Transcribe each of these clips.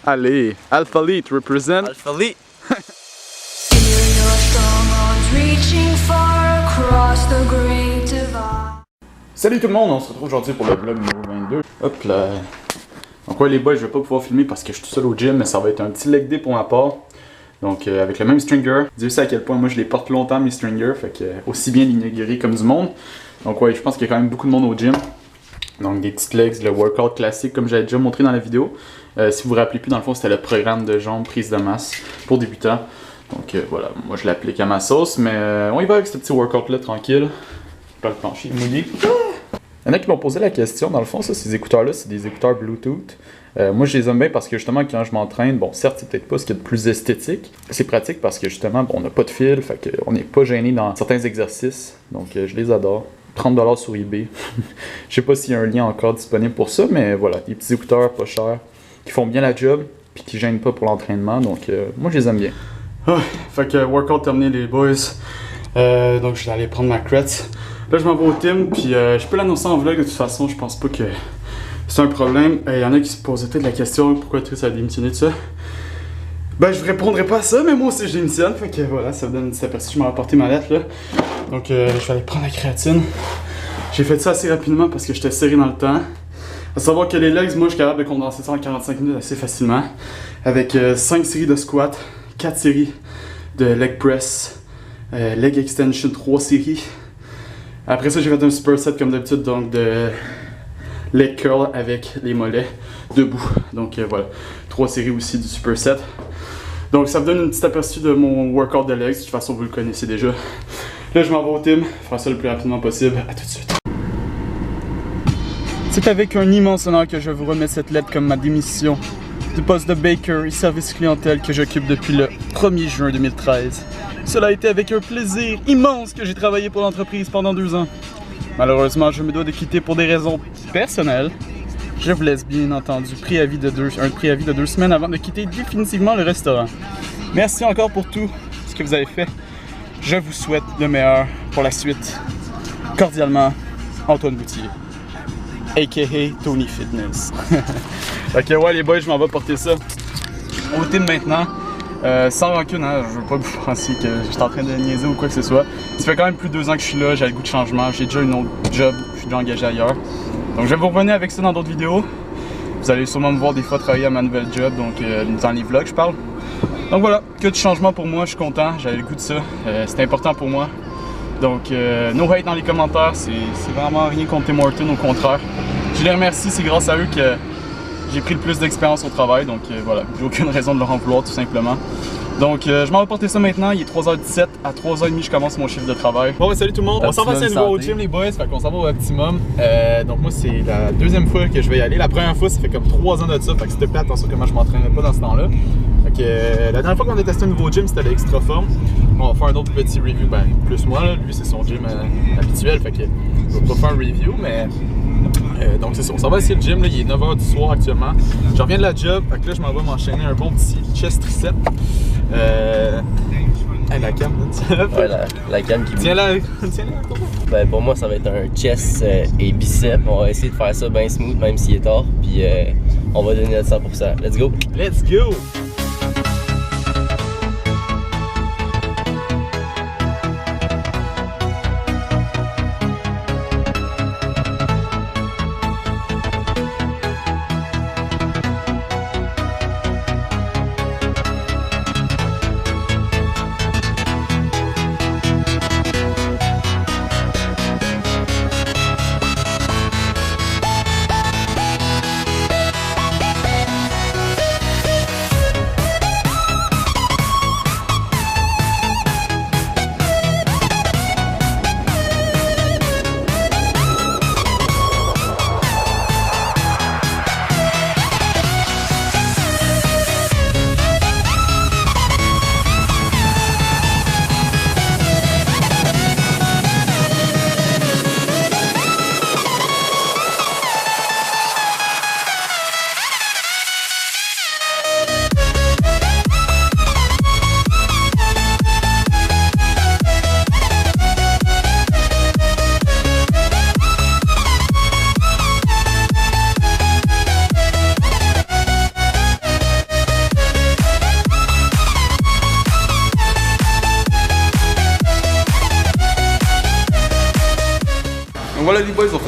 Allez, Alphalete represent. Alphalete. Salut tout le monde, on se retrouve aujourd'hui pour le vlog numéro 22. Hop là. Donc ouais les boys, je vais pas pouvoir filmer parce que je suis tout seul au gym, mais ça va être un petit leg day pour ma part. Donc avec le même stringer. Dieu sait à quel point moi je les porte longtemps mes stringers, fait que aussi bien l'inaugurer comme du monde. Donc ouais, je pense qu'il y a quand même beaucoup de monde au gym. Donc des petites legs, le workout classique comme j'avais déjà montré dans la vidéo. Si vous vous rappelez plus, dans le fond c'était le programme de jambes prise de masse pour débutants. Donc voilà, moi je l'applique à ma sauce, mais on y va avec ce petit workout là tranquille. Pas le plancher mouillé. Il y en a qui m'ont posé la question, dans le fond, ça, ces écouteurs-là, c'est des écouteurs Bluetooth. Moi, je les aime bien parce que justement, quand je m'entraîne, bon, certes, c'est peut-être pas ce qu'il y a de plus esthétique. C'est pratique parce que justement, bon, on n'a pas de fil, fait qu'on n'est pas gêné dans certains exercices. Donc, je les adore. 30$ sur eBay. Je sais pas s'il y a un lien encore disponible pour ça, mais voilà, des petits écouteurs pas chers qui font bien la job puis qui gênent pas pour l'entraînement. Donc, moi, je les aime bien. Oh, fait que workout terminé, les boys. Donc, je vais aller prendre ma crête. Là, je m'en vais au team, puis je peux l'annoncer en vlog de toute façon, je pense pas que c'est un problème. Il y en a qui se posaient peut-être la question pourquoi Triss a démissionné de ça. Ben, je vous répondrai pas à ça, mais moi aussi je démissionne, fait que voilà, ça vous donne un petit aperçu. Je m'en vais apporter ma lettre là. Donc, je vais aller prendre la créatine. J'ai fait ça assez rapidement parce que j'étais serré dans le temps. À savoir que les legs, moi je suis capable de condenser ça en 45 minutes assez facilement. Avec 5 séries de squats, 4 séries de leg press, leg extension, 3 séries. Après ça, j'ai fait un superset comme d'habitude, donc de leg curl avec les mollets debout. Donc voilà, 3 séries aussi du superset. Donc ça vous donne une petite aperçu de mon workout de legs. De toute façon, vous le connaissez déjà. Là, je m'en vais au team, faire ça le plus rapidement possible. À tout de suite. C'est avec un immense honneur que je vous remets cette lettre comme ma démission du poste de Baker et service clientèle que j'occupe depuis le 1er juin 2013. Cela a été avec un plaisir immense que j'ai travaillé pour l'entreprise pendant 2 ans. Malheureusement, je me dois de quitter pour des raisons personnelles. Je vous laisse bien entendu un préavis de 2 semaines avant de quitter définitivement le restaurant. Merci encore pour tout ce que vous avez fait. Je vous souhaite le meilleur pour la suite. Cordialement, Antoine Boutier, a.k.a. Tony Fitness. Ok, ouais les boys, je m'en vais porter ça au team maintenant. Sans rancune, hein, je veux pas que vous pensiez que je suis en train de niaiser ou quoi que ce soit. Ça fait quand même plus de 2 ans que je suis là, j'ai le goût de changement, j'ai déjà une autre job, je suis déjà engagé ailleurs. Donc je vais vous revenir avec ça dans d'autres vidéos. Vous allez sûrement me voir des fois travailler à ma nouvelle job, donc dans les vlogs je parle. Donc voilà, que de changement pour moi, je suis content, j'avais le goût de ça, c'est important pour moi. Donc no hate dans les commentaires, c'est vraiment rien contre Tim Hortons, au contraire. Je les remercie, c'est grâce à eux que j'ai pris le plus d'expérience au travail, donc voilà, j'ai aucune raison de leur en vouloir tout simplement. Donc je m'en vais porter ça maintenant, il est 3h17, à 3h30 je commence mon chiffre de travail. Bon salut tout le monde, on s'en va à nouveau au gym les boys, fait qu'on s'en va au Optimum. Donc moi c'est la 2e fois que je vais y aller, la première fois ça fait comme 3 ans de ça, fait que s'il te plaît attention comment je m'entraînais pas dans ce temps-là. Fait que la dernière fois qu'on a testé un nouveau gym c'était l'Extra Form. On va faire un autre petit review, ben plus moi là, lui c'est son gym habituel, fait que je vais pas faire un review mais... donc c'est ça, on s'en va essayer le gym, là, il est 9h du soir actuellement. Je reviens de la job, fait que là je m'en vais m'enchaîner un bon petit chest tricep. La cam, Ouais, la cam qui tiens là, Ben pour moi ça va être un chest et bicep. On va essayer de faire ça bien smooth même s'il est tard. Puis on va donner notre 100%. Let's go! Let's go!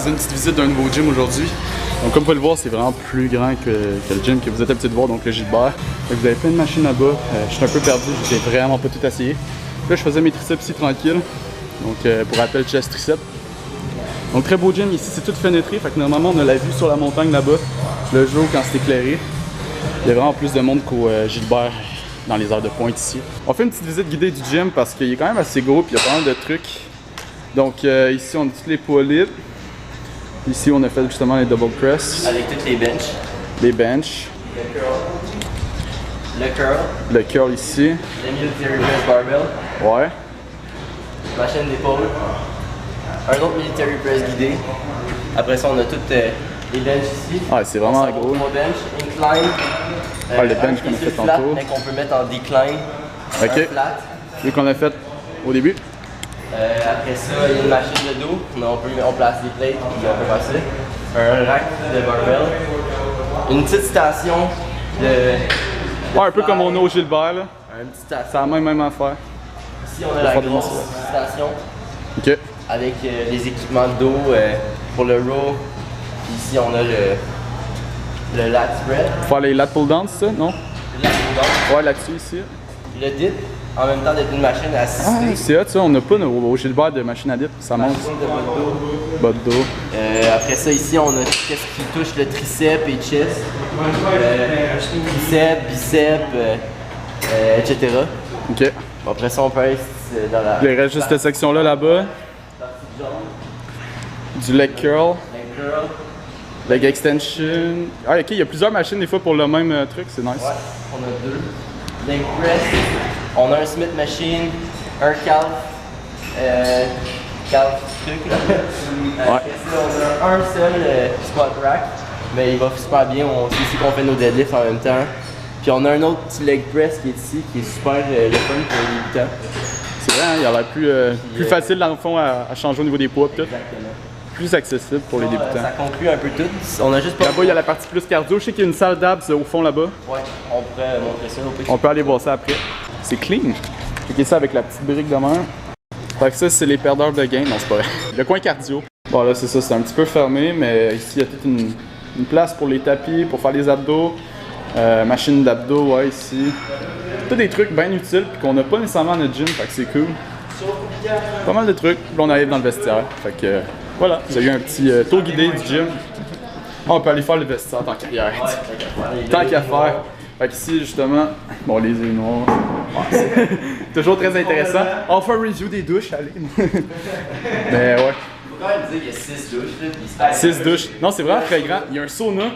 faisais une petite visite d'un nouveau gym aujourd'hui. Donc comme vous pouvez le voir, c'est vraiment plus grand que le gym que vous êtes habitué de voir, donc le Gilbert. Donc, vous avez plein de machines là-bas. Je suis un peu perdu, j'ai vraiment pas tout essayé. Là, je faisais mes triceps ici tranquille. Donc pour rappel, chest triceps. Donc très beau gym, ici c'est tout fenêtré, fait que normalement on a la vue sur la montagne là-bas, le jour quand c'est éclairé. Il y a vraiment plus de monde qu'au Gilbert dans les heures de pointe ici. On fait une petite visite guidée du gym parce qu'il est quand même assez gros et il y a pas mal de trucs. Donc ici on a tous les poids libres. Ici on a fait justement les double press. Avec toutes les benches. Les benches. Le curl. Le curl ici. Le military press barbell. Ouais. Machine d'épaule. Un autre military press guidé. Après ça, on a toutes les benches ici. Ah, c'est vraiment gros. 3 benches, incline. Les benches qu'on a fait flat, tantôt. mais qu'on peut mettre en decline. Ok. Un flat. Celui qu'on a fait au début. Après ça, il y a une machine de dos. On place des plates, puis on peut faire ça. Un rack de barbell. Une petite station de Ouais, un peu comme on a au Gilbert là. une petite station. C'est la même affaire. Ici, on a la grosse station. Ok. Avec les équipements de dos pour le row. Puis ici, on a le lat spread. Pour faire les lat pull down, c'est ça? Non? Le lat pull-down. Ouais, là-dessus ici. Le dip, en même temps d'être une machine Ah, assistée. c'est hot ça, on n'a pas au Gilbert de machine à dip, ça monte. Machine de votre dos. Bas de dos. Après ça, ici, on a tout ce qui touche le triceps et chest. Triceps, biceps, etc. Ok. Bon, après ça, on peut aller dans la... Il reste juste cette section-là là-bas. Du leg curl. Leg curl. Leg extension. Ah, ok, il y a plusieurs machines des fois pour le même truc, c'est nice. Ouais, on a 2. Leg press. On a un Smith machine, un calf. Calf truc là. Après ça, on a un seul squat rack. Mais il va super bien. C'est ici qu'on fait nos deadlifts en même temps. Puis on a un autre petit leg press qui est ici, qui est super le fun pour les débutants. C'est vrai, hein, il a l'air plus facile dans le fond à changer au niveau des poids et tout. Exactement. Plus accessible pour les débutants. Ça conclut un peu tout. On a juste pas... Là-bas, il y a la partie plus cardio. Je sais qu'il y a une salle d'abs au fond là-bas. Ouais, on pourrait montrer ça au pire. On peut aller voir ça après. C'est clean. Checker ça avec la petite brique de main. Fait que ça, c'est les perdeurs de gain. Non, c'est pas vrai. Le coin cardio. Bon, là, c'est ça. C'est un petit peu fermé, mais ici, il y a toute une place pour les tapis, pour faire les abdos. Machine d'abdos, ouais, ici. Tous des trucs bien utiles, puis qu'on n'a pas nécessairement à notre gym. Fait que c'est cool. Pas mal de trucs. Là, on arrive dans le vestiaire. Fait que voilà, vous avez eu un petit tour guidé du gym. On peut aller faire le vestiaire tant qu'à faire. Tant qu'à faire. Fait qu'ici, justement, bon, les yeux noirs. Ouais, c'est toujours très intéressant. On fait un review des douches, allez. Mais ouais. Faut quand même dire qu'il y a 6 douches là. 6 douches. Non, c'est vraiment très grand. Il y a un sauna.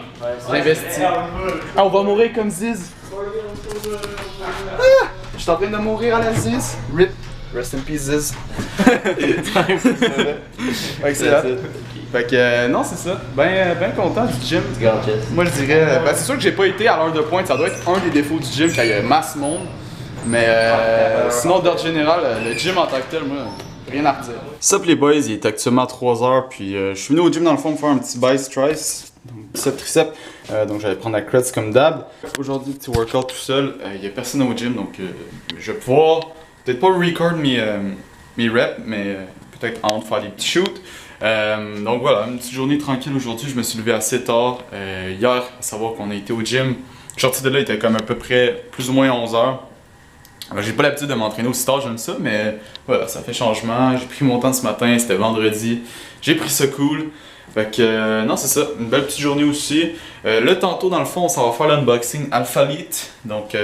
Investi. Ah, on va mourir comme Ziz. Ah, je suis en train de mourir à la Ziz. RIP. Rest in peace, Ziz. Excellent. Fait que non, c'est ça. Ben content du gym. Moi je dirais, c'est sûr que j'ai pas été à l'heure de pointe, ça doit être un des défauts du gym quand il y a masse monde. Mais sinon d'ordre général, le gym en tant que tel, moi, rien à redire. Sup les boys, il est actuellement 3h puis je suis venu au gym dans le fond pour faire un petit biceps triceps, donc bicep triceps. Donc j'allais prendre la creds comme d'hab. Aujourd'hui petit workout tout seul, il y a personne au gym donc je vais pouvoir peut-être pas record mes reps, mais peut-être entre faire des petits shoots. Donc voilà, une petite journée tranquille aujourd'hui. Je me suis levé assez tard hier, à savoir qu'on a été au gym. Je suis sorti de là, il était comme à peu près plus ou moins 11h. J'ai pas l'habitude de m'entraîner aussi tard, j'aime ça, mais voilà, ça fait changement. J'ai pris mon temps ce matin, c'était vendredi. J'ai pris ça cool. Fait que non, c'est ça, une belle petite journée aussi. Là, tantôt, dans le fond, on s'en va faire l'unboxing Alphalete. Donc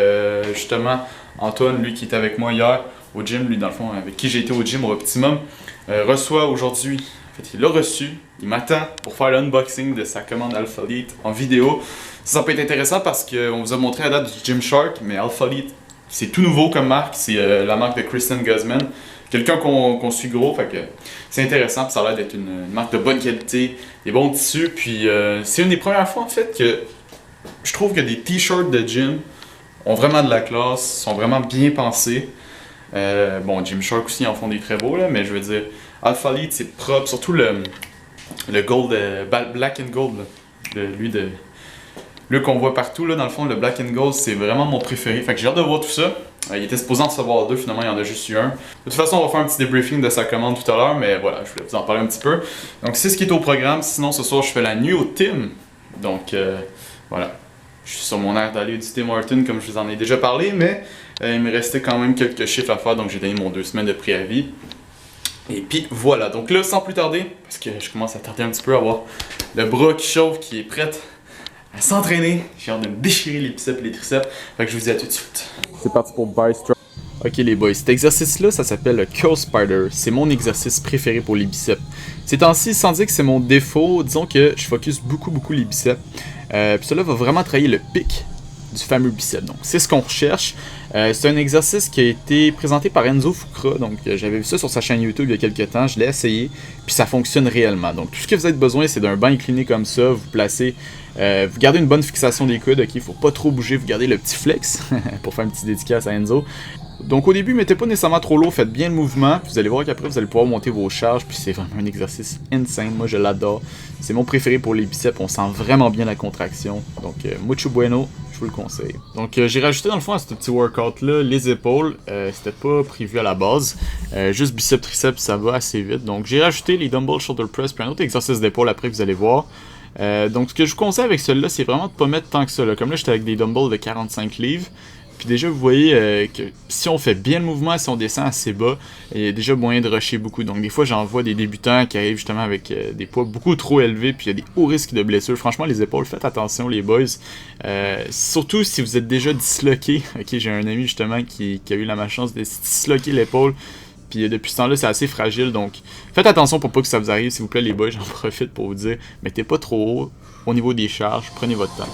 justement, Antoine, lui qui était avec moi hier au gym, lui dans le fond, avec qui j'ai été au gym au Optimum, reçoit aujourd'hui. En fait, il l'a reçu, il m'attend pour faire l'unboxing de sa commande Alphalete en vidéo. Ça peut être intéressant parce qu'on vous a montré à date du Gymshark, mais Alphalete, c'est tout nouveau comme marque, c'est la marque de Kristen Guzman. Quelqu'un qu'on suit gros, fait que c'est intéressant, puis ça a l'air d'être une marque de bonne qualité, des bons tissus, puis c'est une des premières fois en fait que je trouve que des t-shirts de gym ont vraiment de la classe, sont vraiment bien pensés. Bon, Gymshark aussi en font des très beaux, là, mais je veux dire, Alphalete c'est propre, surtout le gold, black and gold, là, lui qu'on voit partout, là, dans le fond, le black and gold c'est vraiment mon préféré, fait que j'ai hâte de voir tout ça. Il était supposé en recevoir 2, finalement il y en a juste eu un. De toute façon, on va faire un petit débriefing de sa commande tout à l'heure, mais voilà, je voulais vous en parler un petit peu. Donc c'est ce qui est au programme, sinon ce soir je fais la nuit au Tim. Donc voilà, je suis sur mon air d'aller du Tim Hortons comme je vous en ai déjà parlé, mais il me restait quand même quelques chiffres à faire, donc j'ai donné mon 2 semaines de préavis. Et puis voilà, donc là sans plus tarder, parce que je commence à tarder un petit peu à avoir le bras qui chauffe, qui est prêt à s'entraîner. J'ai hâte de me déchirer les biceps et les triceps. Fait que je vous dis à tout de suite. C'est parti pour Bicep. Ok les boys, cet exercice-là, ça s'appelle le Curl Spider. C'est mon exercice préféré pour les biceps. Ces temps-ci, sans dire que c'est mon défaut, disons que je focus beaucoup les biceps. Puis cela va vraiment travailler le pic du fameux bicep. Donc c'est ce qu'on recherche. C'est un exercice qui a été présenté par Enzo Fukra. Donc j'avais vu ça sur sa chaîne YouTube il y a quelques temps. Je l'ai essayé. Puis ça fonctionne réellement. Donc tout ce que vous avez besoin, c'est d'un banc incliné comme ça. Vous placez, vous gardez une bonne fixation des coudes. Ok, faut pas trop bouger. Vous gardez le petit flex pour faire une petite dédicace à Enzo. Donc au début, mettez pas nécessairement trop lourd, faites bien le mouvement, puis vous allez voir qu'après vous allez pouvoir monter vos charges, puis c'est vraiment un exercice insane, moi je l'adore. C'est mon préféré pour les biceps, on sent vraiment bien la contraction, donc mucho bueno, je vous le conseille. Donc j'ai rajouté dans le fond à ce petit workout là les épaules, c'était pas prévu à la base, juste biceps triceps ça va assez vite, donc j'ai rajouté les dumbbell shoulder press, puis un autre exercice d'épaule après vous allez voir. Donc ce que je vous conseille avec celui-là, c'est vraiment de pas mettre tant que ça, là. Comme là j'étais avec des dumbbells de 45 livres. Puis déjà, vous voyez que si on fait bien le mouvement, si on descend assez bas, il y a déjà moyen de rusher beaucoup. Donc des fois, j'en vois des débutants qui arrivent justement avec des poids beaucoup trop élevés, puis il y a des hauts risques de blessures. Franchement, les épaules, faites attention les boys. Surtout si vous êtes déjà disloqué. Ok, j'ai un ami justement qui a eu la malchance de se disloquer l'épaule. Puis depuis ce temps-là, c'est assez fragile. Donc faites attention pour pas que ça vous arrive, s'il vous plaît les boys. J'en profite pour vous dire, mettez pas trop haut au niveau des charges, prenez votre temps.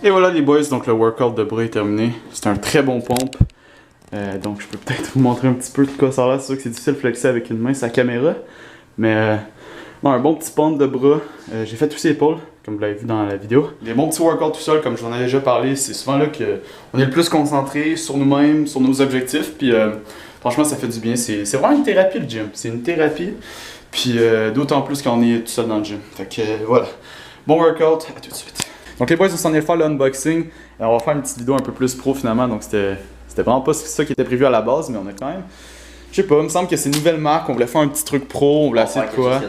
Et voilà les boys, donc le workout de bras est terminé. C'est un très bon pompe. Donc je peux peut-être vous montrer un petit peu de quoi ça a l'air. C'est sûr que c'est difficile de flexer avec une main sa caméra. Mais non, un bon petit pompe de bras. J'ai fait aussi épaules, comme vous l'avez vu dans la vidéo. Les bons petits workouts tout seul, comme je vous en ai déjà parlé, c'est souvent là qu'on est le plus concentré sur nous-mêmes, sur nos objectifs. Puis franchement ça fait du bien. C'est vraiment une thérapie le gym. C'est une thérapie. Puis d'autant plus quand on est tout seul dans le gym. Fait que voilà. Bon workout, à tout de suite. Donc les boys, on s'en est fait l'unboxing. On va faire une petite vidéo un peu plus pro finalement. Donc c'était vraiment pas ça qui était prévu à la base, mais on a quand même... Je sais pas, il me semble que c'est une nouvelle marque. On voulait faire un petit truc pro, on voulait essayer de quoi.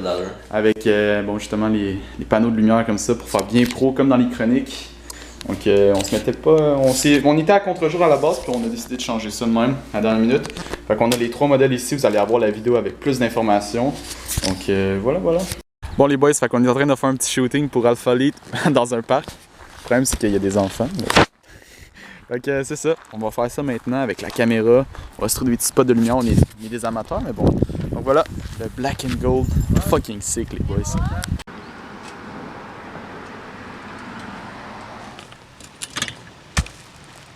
Avec bon, justement les panneaux de lumière comme ça pour faire bien pro, comme dans les chroniques. Donc on se mettait pas... On était à contre-jour à la base, puis on a décidé de changer ça de même à la dernière minute. Fait qu'on a les 3 modèles ici, vous allez avoir la vidéo avec plus d'informations. Donc voilà. Bon les boys, fait qu'on est en train de faire un petit shooting pour Alpha Elite dans un parc. Le problème c'est qu'il y a des enfants. Mais... Fait que c'est ça, on va faire ça maintenant avec la caméra. On va se trouver des petits spots de lumière, on est des amateurs mais bon. Donc voilà, le black and gold, fucking sick les boys.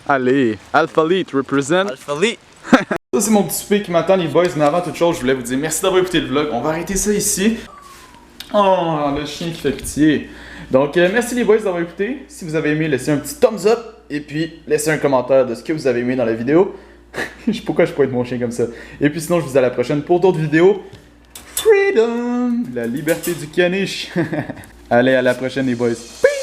Allez, Alpha Elite represent. Alpha Elite. Ça c'est mon petit souper qui m'attend les boys, mais avant toute chose je voulais vous dire merci d'avoir écouté le vlog. On va arrêter ça ici. Oh, le chien qui fait pitié. Donc, merci les boys d'avoir écouté. Si vous avez aimé, laissez un petit thumbs up. Et puis, laissez un commentaire de ce que vous avez aimé dans la vidéo. Pourquoi je peux être mon chien comme ça? Et puis sinon, je vous dis à la prochaine pour d'autres vidéos. Freedom! La liberté du caniche. Allez, à la prochaine les boys. Peace!